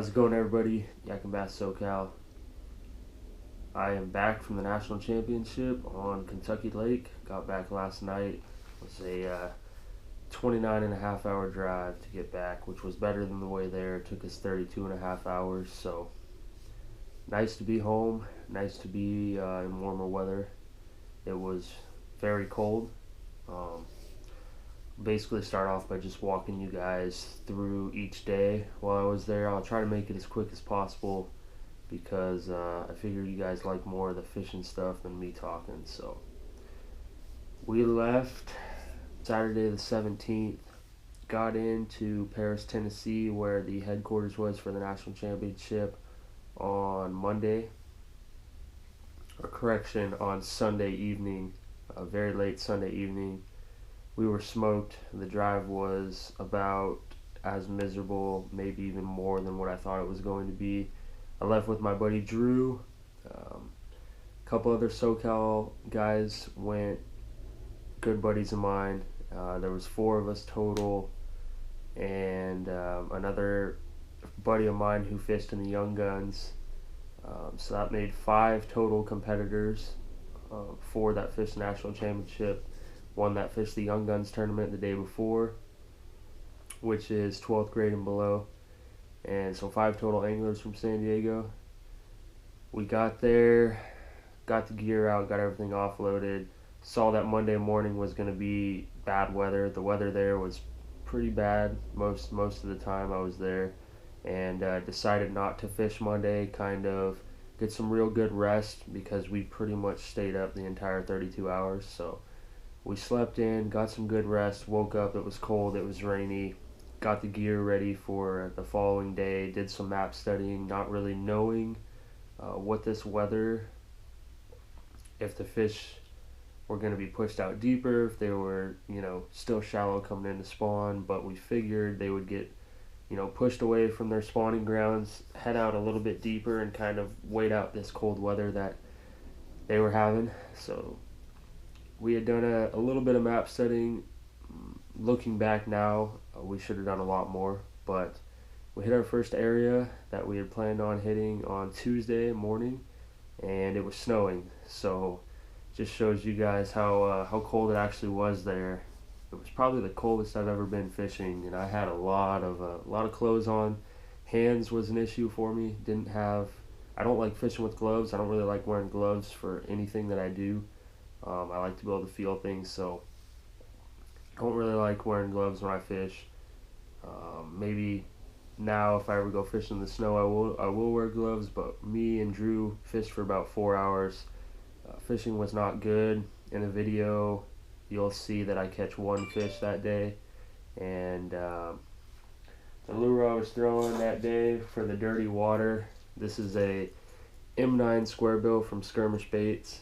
How's it going, everybody? Yak and Bass SoCal. I am back from the National Championship on Kentucky Lake. Got back last night. It was a 29 and a half hour drive to get back, which was better than the way there. It took us 32 and a half hours, so nice to be home. Nice to be in warmer weather. It was very cold. Basically start off by just walking you guys through each day while I was there. I'll try to make it as quick as possible because I figure you guys like more of the fishing stuff than me talking. So we left Saturday the 17th, got into Paris, Tennessee, where the headquarters was for the National Championship on Monday, or correction, on Sunday evening, very late Sunday evening. We were smoked. The drive was about as miserable, maybe even more than what I thought it was going to be. I left with my buddy Drew. A couple other SoCal guys went, good buddies of mine. There was 4 of us total, and another buddy of mine who fished in the Young Guns. So that made 5 total competitors for that Fish National Championship. One that fished the Young Guns tournament the day before, which is 12th grade and below. And so 5 total anglers from San Diego. We got there, got the gear out, got everything offloaded. Saw that Monday morning was going to be bad weather. The weather there was pretty bad most of the time I was there. And decided not to fish Monday, kind of get some real good rest because we pretty much stayed up the entire 32 hours. So we slept in, got some good rest, woke up, it was cold, it was rainy, got the gear ready for the following day, did some map studying, not really knowing what this weather, if the fish were going to be pushed out deeper, if they were, still shallow coming in to spawn, but we figured they would get, pushed away from their spawning grounds, head out a little bit deeper and kind of wait out this cold weather that they were having. So we had done a little bit of map studying. Looking back now, we should have done a lot more, but we hit our first area that we had planned on hitting on Tuesday morning, and it was snowing. So just shows you guys how cold it actually was there. It was probably the coldest I've ever been fishing, and I had a lot of clothes on. Hands was an issue for me. I don't like fishing with gloves. I don't really like wearing gloves for anything that I do. I like to be able to feel things, so I don't really like wearing gloves when I fish. Maybe now if I ever go fishing in the snow, I will wear gloves, but me and Drew fished for about 4 hours. Fishing was not good. In the video, you'll see that I catch 1 fish that day, and the lure I was throwing that day for the dirty water, this is a M9 squarebill from Skirmish Baits.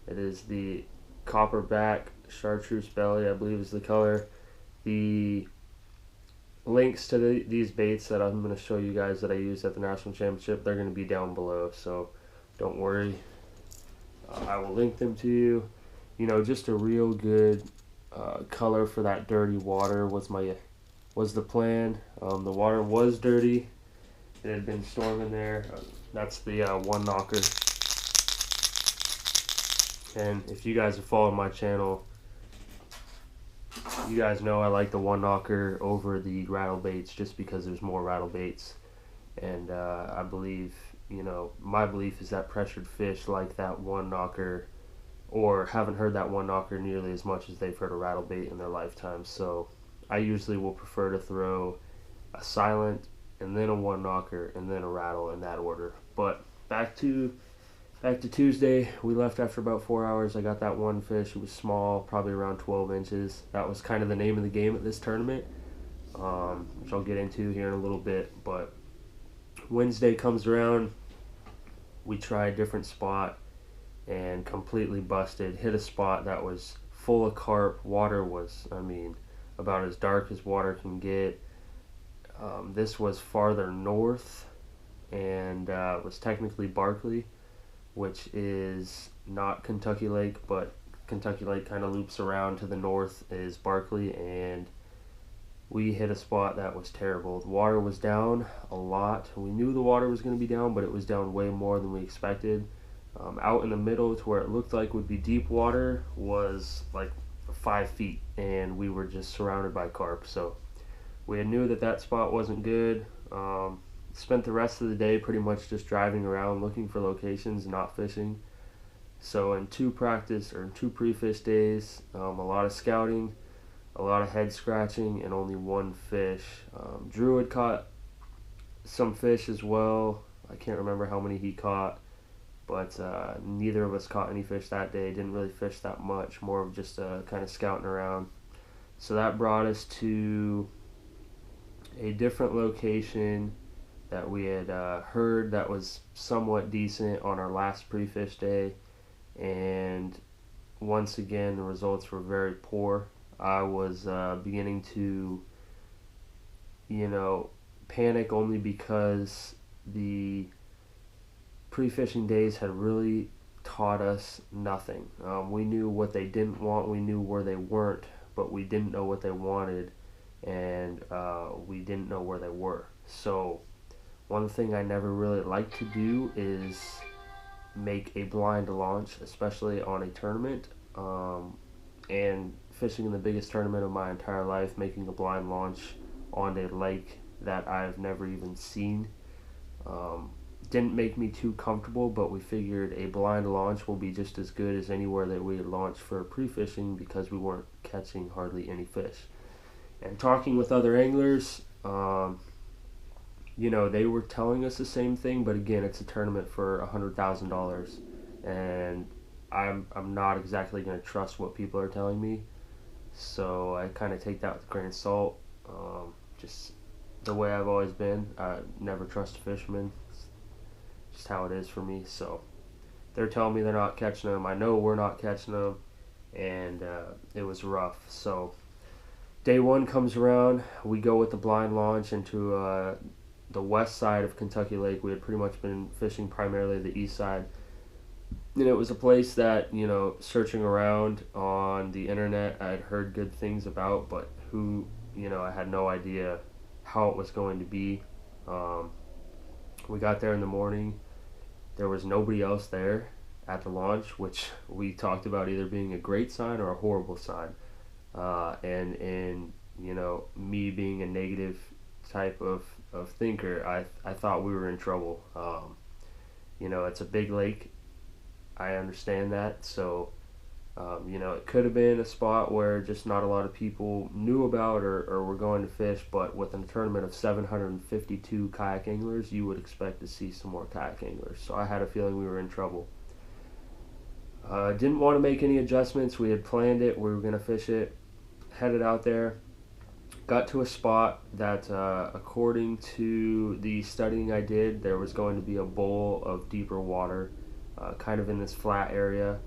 It is the copper back, Chartreuse belly, I believe is the color. The links to these baits that I'm going to show you guys that I used at the National Championship, they're going to be down below, so don't worry. I will link them to you. Just a real good color for that dirty water was the plan. The water was dirty. It had been storming there. That's the one knocker. And if you guys have followed my channel, you guys know I like the one knocker over the rattle baits just because there's more rattle baits. And I believe, my belief is that pressured fish like that one knocker, or haven't heard that one knocker nearly as much as they've heard a rattle bait in their lifetime. So I usually will prefer to throw a silent and then a one knocker and then a rattle in that order. But back to Tuesday, we left after about 4 hours. I got that one fish. It was small, probably around 12 inches. That was kind of the name of the game at this tournament, which I'll get into here in a little bit. But Wednesday comes around, we try a different spot and completely busted. Hit a spot that was full of carp. Water was, about as dark as water can get. This was farther north and was technically Barkley, which is not Kentucky Lake, but Kentucky Lake kind of loops around. To the north is Barkley, and we hit a spot that was terrible. The water was down a lot. We knew the water was going to be down, but it was down way more than we expected. Out in the middle to where it looked like would be deep water was like 5 feet, and we were just surrounded by carp. So we knew that that spot wasn't good. Spent the rest of the day pretty much just driving around looking for locations, not fishing. So in two pre-fish days, a lot of scouting, a lot of head scratching, and only one fish. Drew had caught some fish as well. I can't remember how many he caught, but neither of us caught any fish that day. Didn't really fish that much, more of just kind of scouting around. So that brought us to a different location that we had heard that was somewhat decent on our last pre-fish day, and once again the results were very poor. I was beginning to, panic, only because the pre-fishing days had really taught us nothing. We knew what they didn't want, we knew where they weren't, but we didn't know what they wanted, and we didn't know where they were. So one thing I never really like to do is make a blind launch, especially on a tournament. And fishing in the biggest tournament of my entire life, making a blind launch on a lake that I've never even seen, didn't make me too comfortable, but we figured a blind launch will be just as good as anywhere that we had launched for pre-fishing, because we weren't catching hardly any fish. And talking with other anglers, they were telling us the same thing, but again, it's a tournament for $100,000, and I'm not exactly going to trust what people are telling me, so I kind of take that with a grain of salt. Just the way I've always been. I never trust a fisherman. It's just how it is for me. So they're telling me they're not catching them. I know we're not catching them, and it was rough. So day one comes around. We go with the blind launch into the west side of Kentucky Lake. We had pretty much been fishing primarily the east side. And it was a place that, searching around on the internet, I had heard good things about, but I had no idea how it was going to be. We got there in the morning. There was nobody else there at the launch, which we talked about either being a great sign or a horrible sign. And me being a negative type of thinker, I thought we were in trouble. It's a big lake. I understand that. So, it could have been a spot where just not a lot of people knew about or were going to fish, but with a tournament of 752 kayak anglers, you would expect to see some more kayak anglers. So I had a feeling we were in trouble. Didn't want to make any adjustments. We had planned it. We were going to fish it. Headed out there. Got to a spot that, according to the studying I did, there was going to be a bowl of deeper water, kind of in this flat area,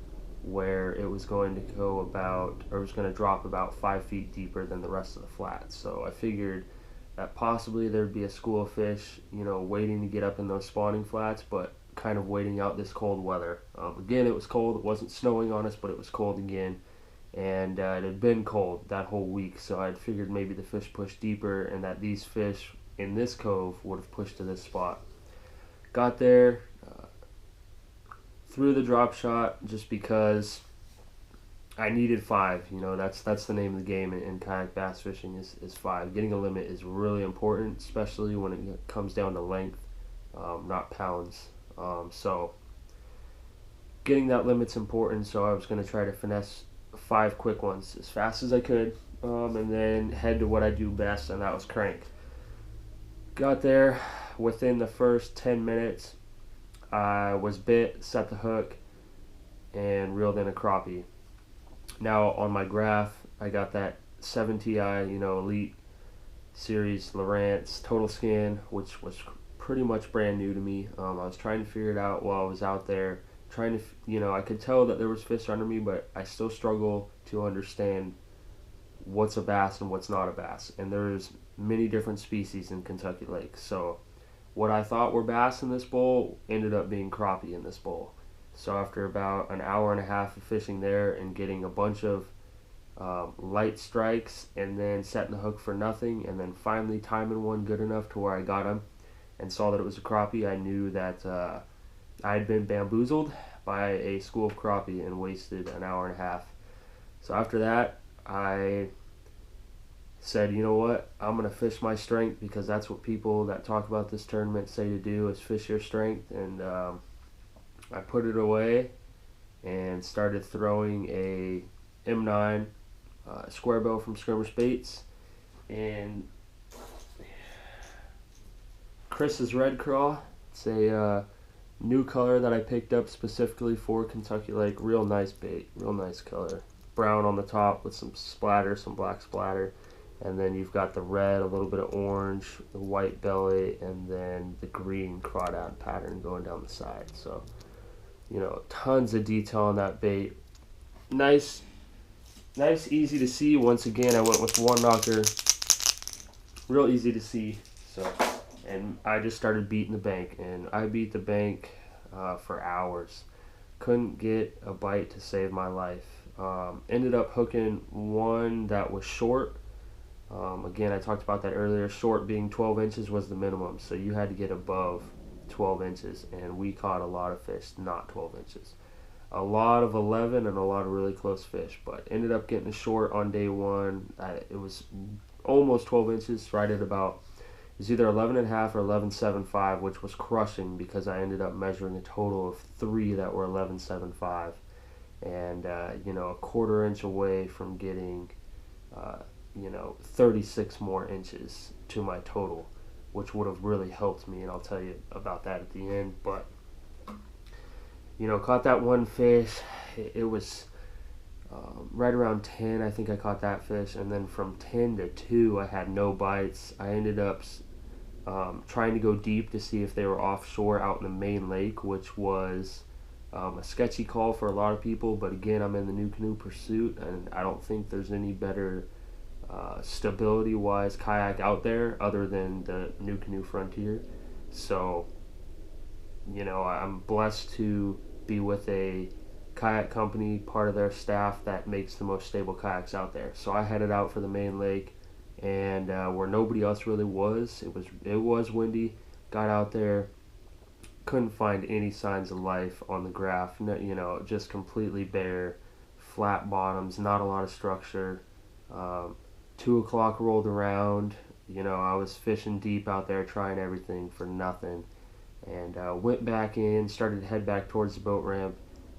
where it was going to drop about 5 feet deeper than the rest of the flat. So I figured that possibly there'd be a school of fish, waiting to get up in those spawning flats, but kind of waiting out this cold weather. Again, it was cold. It wasn't snowing on us, but it was cold again. And it had been cold that whole week, so I'd figured maybe the fish pushed deeper and that these fish in this cove would have pushed to this spot. Got there, threw the drop shot just because I needed 5. That's the name of the game in kayak bass fishing is 5. Getting a limit is really important, especially when it comes down to length, not pounds. So getting that limit's important, so I was going to try to finesse 5 quick ones as fast as I could, and then head to what I do best, and that was crank. Got there. Within the first 10 minutes, I was bit, set the hook, and reeled in a crappie. Now on my graph, I got that 7TI, Elite Series Lowrance Total Skin, which was pretty much brand new to me. I was trying to figure it out while I was out there. I could tell that there was fish under me, but I still struggle to understand what's a bass and what's not a bass. And there's many different species in Kentucky Lake. So what I thought were bass in this bowl ended up being crappie in this bowl. So after about an hour and a half of fishing there and getting a bunch of light strikes, and then setting the hook for nothing, and then finally timing one good enough to where I got him and saw that it was a crappie. I knew that I had been bamboozled by a school of crappie and wasted an hour and a half. So after that, I said, you know what, I'm going to fish my strength, because that's what people that talk about this tournament say to do, is fish your strength. And I put it away and started throwing a M9 square bill from Skirmish Baits and Chris's Red Craw. It's a new color that I picked up specifically for Kentucky Lake. Real nice bait, real nice color. Brown on the top with some splatter, some black splatter. And then you've got the red, a little bit of orange, the white belly, and then the green crawdad pattern going down the side. So, you know, tons of detail on that bait. Nice, easy to see. Once again, I went with one knocker. Real easy to see. So, and I just started beating the bank, and I beat the bank for hours. Couldn't get a bite to save my life. Ended up hooking one that was short. Again, I talked about that earlier. Short being 12 inches was the minimum, so you had to get above 12 inches, and we caught a lot of fish not 12 inches. A lot of 11 and a lot of really close fish, but ended up getting a short on day one. It was almost 12 inches, right at about, it was either 11 and a half or 11.75, which was crushing because I ended up measuring a total of 3 that were 11.75, and you know, a quarter inch away from getting 36 more inches to my total, which would have really helped me, and I'll tell you about that at the end. But you know, caught that one fish. It was right around 10, I think I caught that fish, and then from 10 to 2 I had no bites. I ended up trying to go deep to see if they were offshore out in the main lake, which was a sketchy call for a lot of people, but again, I'm in the NuCanoe Pursuit, and I don't think there's any better stability-wise kayak out there other than the NuCanoe Frontier. So, you know, I'm blessed to be with a kayak company, part of their staff that makes the most stable kayaks out there. So I headed out for the main lake, and where nobody else really was, it was windy. Got out there, couldn't find any signs of life on the graph. No, you know, just completely bare, flat bottoms, not a lot of structure. 2 o'clock rolled around. You know, I was fishing deep out there, trying everything for nothing. And went back in, started to head back towards the boat ramp,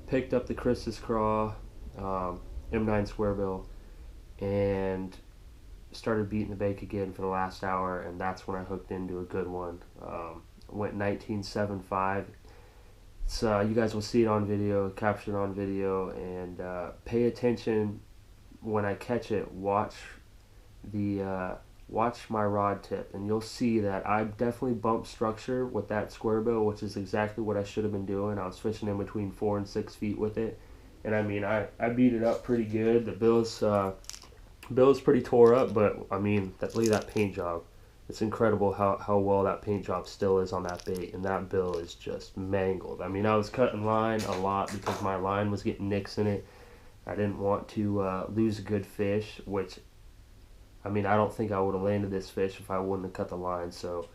picked up the Chris's Craw, M9 square bill, and started beating the bank again for the last hour, and that's when I hooked into a good one. Went 19.75. So you guys will see it on video, captured on video, and pay attention when I catch it. Watch my rod tip, and you'll see that I definitely bumped structure with that square bill, which is exactly what I should have been doing. I was fishing in between 4 and 6 feet with it, and I mean, I beat it up pretty good. The bill's pretty tore up, but I mean, look at that paint job. It's incredible how well that paint job still is on that bait, and that bill is just mangled. I mean, I was cutting line a lot because my line was getting nicks in it. I didn't want to lose a good fish, which, I mean, I don't think I would have landed this fish if I wouldn't have cut the line. So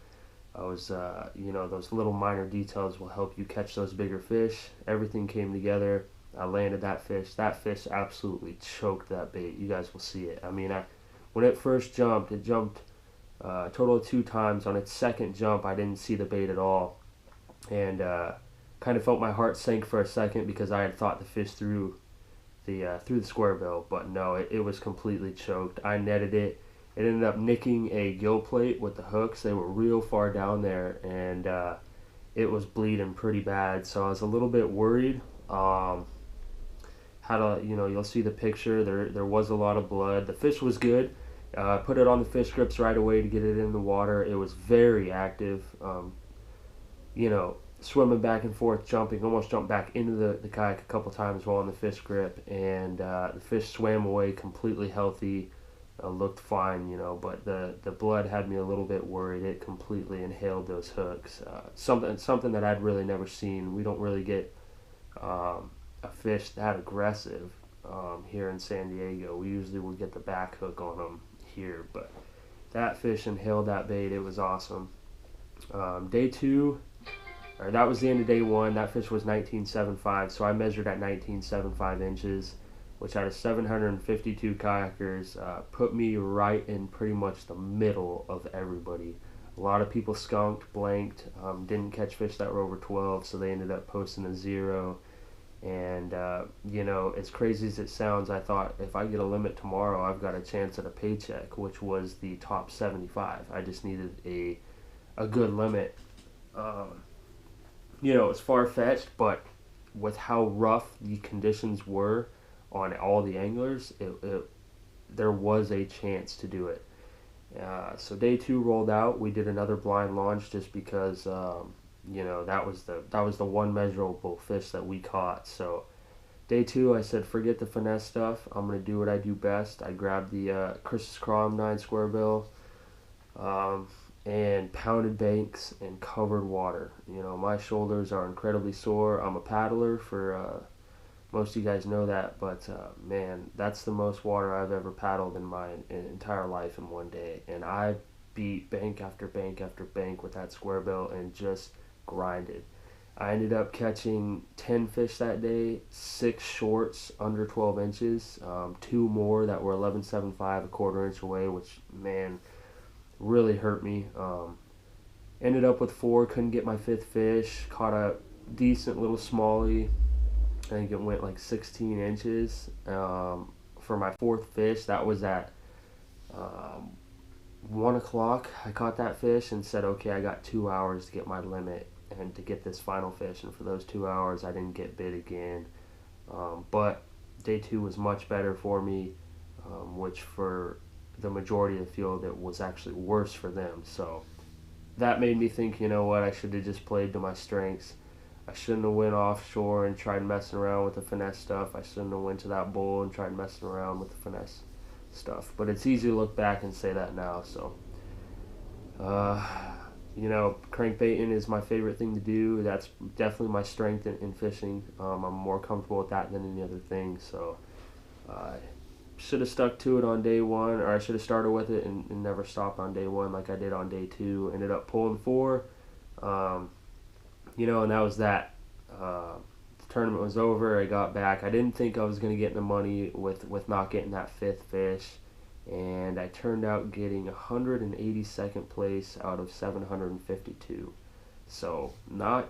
I was, you know, those little minor details will help you catch those bigger fish. Everything came together. I landed that fish. That fish absolutely choked that bait. You guys will see it. I mean, when it first jumped, it jumped a total of 2 times. On its second jump, I didn't see the bait at all, and kind of felt my heart sink for a second because I had thought the fish through the square bill, but no, it was completely choked. I netted it. It ended up nicking a gill plate with the hooks. They were real far down there, and it was bleeding pretty bad. So I was a little bit worried. You'll see the picture. There was a lot of blood. The fish was good. I put it on the fish grips right away to get it in the water. It was very active. Swimming back and forth, jumping, almost jumped back into the kayak a couple times while on the fish grip, and the fish swam away completely healthy, looked fine, but the blood had me a little bit worried. It completely inhaled those hooks. Something that I'd really never seen. We don't really get a fish that aggressive here in San Diego. We usually would get the back hook on them here, but that fish inhaled that bait. It was awesome. Day two, or that was the end of day one. That fish was 19.75, so I measured at 19.75 inches, which out of 752 kayakers put me right in pretty much the middle of everybody. A lot of people skunked, blanked, didn't catch fish that were over 12, so they ended up posting a 0. And, you know, as crazy as it sounds, I thought if I get a limit tomorrow, I've got a chance at a paycheck, which was the top 75. I just needed a good limit. You know, it's far-fetched, but with how rough the conditions were on all the anglers, there was a chance to do it. So day two rolled out. We did another blind launch just because, you know, that was the one measurable fish that we caught. So day two, I said, forget the finesse stuff. I'm gonna do what I do best. I grabbed the Chris's Craw 9 squarebill, and pounded banks and covered water. You know, my shoulders are incredibly sore. I'm a paddler for most of you guys know that, but man, that's the most water I've ever paddled in my entire life in one day. And I beat bank after bank after bank with that squarebill and just grinded. I ended up catching 10 fish that day, 6 shorts under 12 inches, 2 more that were 11.75, a quarter inch away, which, man, really hurt me. Ended up with 4, couldn't get my 5th fish, caught a decent little smallie. I think it went like 16 inches. For my 4th fish, that was at 1 o'clock. I caught that fish and said, okay, I got 2 hours to get my limit and to get this final fish. And for those 2 hours, I didn't get bit again. But day 2 was much better for me, which for the majority of the field, it was actually worse for them. So that made me think, you know what, I should have just played to my strengths. I shouldn't have went offshore and tried messing around with the finesse stuff. I shouldn't have went to that bowl and tried messing around with the finesse stuff. But it's easy to look back and say that now. So, you know, crankbaiting is my favorite thing to do. That's definitely my strength in fishing. I'm more comfortable with that than any other thing. So, should have stuck to it on day 1, or I should have started with it and never stopped on day 1 like I did on day 2. Ended up pulling 4. You know, and that was that. The tournament was over. I got back. I didn't think I was going to get the money with not getting that 5th fish. And I turned out getting 182nd place out of 752. So, not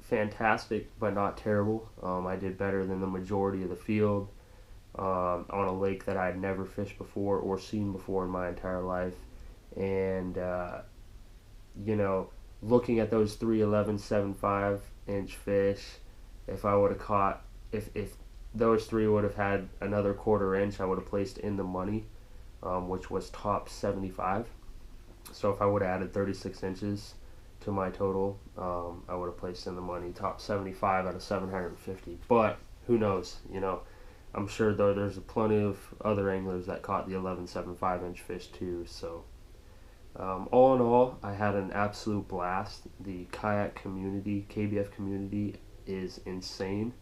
fantastic, but not terrible. I did better than the majority of the field on a lake that I had never fished before or seen before in my entire life. And, you know, looking at those 3 11.75 inch fish, if I would have caught, if those 3 would have had another quarter inch, I would have placed in the money, which was top 75. So if I would have added 36 inches to my total, I would have placed in the money, top 75 out of 750. But who knows, you know, I'm sure though there's plenty of other anglers that caught the 11.75 inch fish too. So all in all, I had an absolute blast. The kayak community, KBF community, is insane.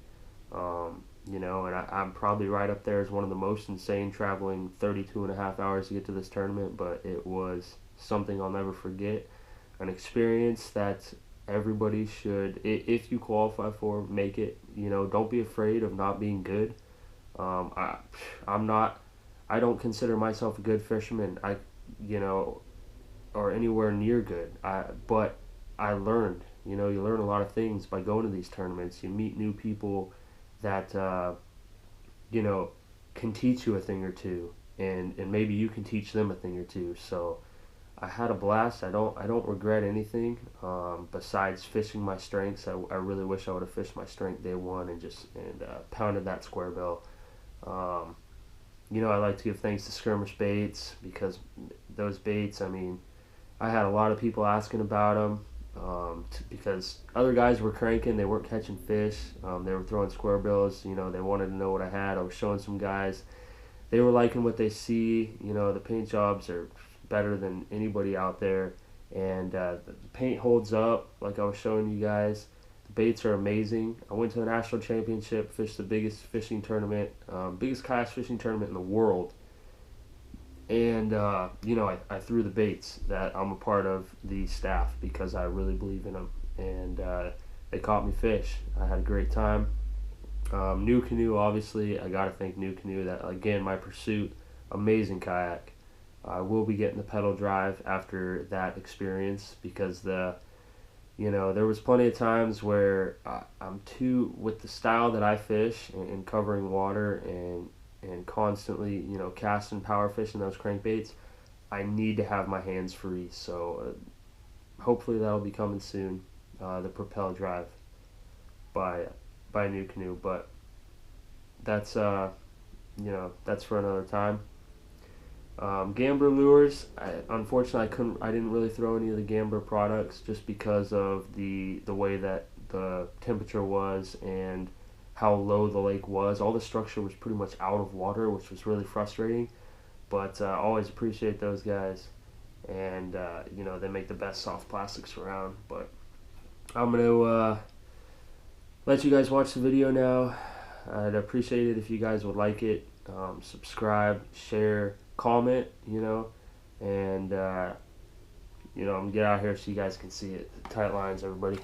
You know, and I'm probably right up there as one of the most insane, traveling 32.5 hours to get to this tournament, but it was something I'll never forget. An experience that everybody should, if you qualify for, make it. You know, don't be afraid of not being good. I don't consider myself a good fisherman. You know, or anywhere near good. But I learned, you know, you learn a lot of things by going to these tournaments. You meet new people that, you know, can teach you a thing or two, and maybe you can teach them a thing or two. So I had a blast. I don't regret anything, besides fishing my strengths. I really wish I would have fished my strength day 1 and pounded that squarebill. You know, I like to give thanks to Skirmish Baits, because those baits, I mean, I had a lot of people asking about them, because other guys were cranking, they weren't catching fish, they were throwing squarebills. You know, they wanted to know what I had. I was showing some guys, they were liking what they see. You know, the paint jobs are better than anybody out there, and the paint holds up like I was showing you guys. The Baits are amazing. I went to the national championship, fished the biggest fishing tournament, biggest kayak fishing tournament in the world. And, I threw the baits that I'm a part of the staff because I really believe in them. And they caught me fish. I had a great time. NuCanoe, obviously, I got to thank NuCanoe. That, again, my Pursuit, amazing kayak. I will be getting the pedal drive after that experience because there was plenty of times where I'm too, with the style that I fish and covering water and constantly, casting power fishing those crankbaits, I need to have my hands free. So hopefully that'll be coming soon, the propel drive by NuCanoe. But that's that's for another time. Gambler lures, unfortunately I didn't really throw any of the Gambler products just because of the way that the temperature was and how low the lake was. All the structure was pretty much out of water, which was really frustrating, but I always appreciate those guys, and they make the best soft plastics around. But I'm going to let you guys watch the video now. I'd appreciate it if you guys would like it, subscribe, share, comment, and I'm gonna get out here so you guys can see it. Tight lines, everybody.